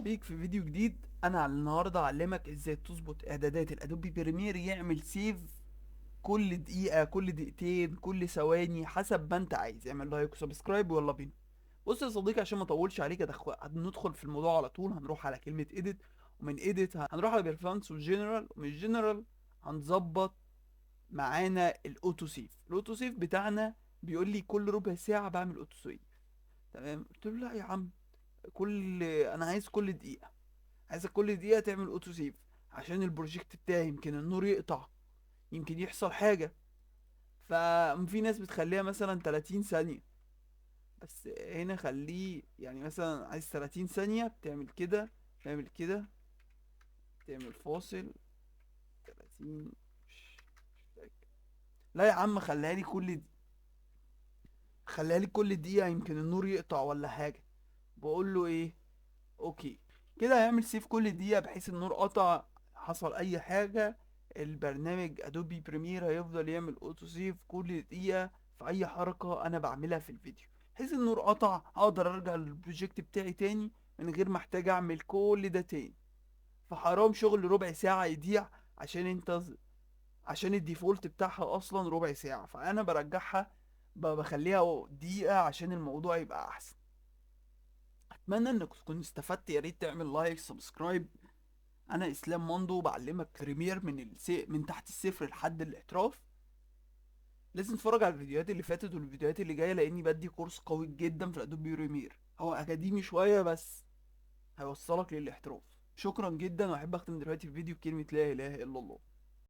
بيك في فيديو جديد. انا النهارده اعلمك ازاي تظبط اعدادات الادوبي بريمير يعمل سيف كل دقيقه، كل دقيقتين، كل ثواني، حسب ما انت عايز. اعمل لايك وسبسكرايب ويلا بينا. بص يا صديقي، عشان ما اطولش عليك هندخل في الموضوع على طول. هنروح على كلمه اديت، ومن اديت هنروح على بيرفورمانس والجنرال، ومن الجنرال هنظبط معانا الاوتو سيف. الاوتو سيف بتاعنا بيقول لي كل ربع ساعه بعمل اوتو سيف. تمام، قلت له لا يا عم، انا عايز كل دقيقه. عايزك كل دقيقة تعمل اوتو سيف عشان البروجكت بتاعي يمكن النور يقطع، يمكن يحصل حاجة. ففي ناس بتخليها مثلا 30 ثانية، بس هنا خليه يعني مثلا عايز 30 ثانية بتعمل كده، تعمل كده، تعمل فاصل 30. مش متأكد. لا يا عم، خليها لي كل دقيقة، يمكن النور يقطع ولا حاجة. بقول له ايه؟ اوكي. كده هيعمل سيف كل دقيقة بحيث النور قطع، حصل اي حاجة، البرنامج ادوبي بريمير هيفضل يعمل اوتو سيف كل دقيقة في اي حركة انا بعملها في الفيديو. بحيث النور قطع اقدر ارجع للبروجكت بتاعي تاني من غير ما احتاج اعمل كل ده تاني. فحرام شغل ربع ساعة يضيع عشان عشان الديفولت بتاعها اصلا ربع ساعة، فانا برجعها، بخليها دقيقة عشان الموضوع يبقى احسن. اتمنى انك تكون استفدت. يا ريت تعمل لايك سبسكرايب. انا اسلام مندو، بعلمك بريمير من تحت الصفر لحد الاحتراف. لازم تتفرج على الفيديوهات اللي فاتت والفيديوهات اللي جايه، لاني بدي كورس قوي جدا في الادوبي بريمير. هو اكاديمي شويه بس هيوصلك للاحتراف. شكرا جدا، واحب اختم دلوقتي في فيديو بكلمه لا اله الا الله.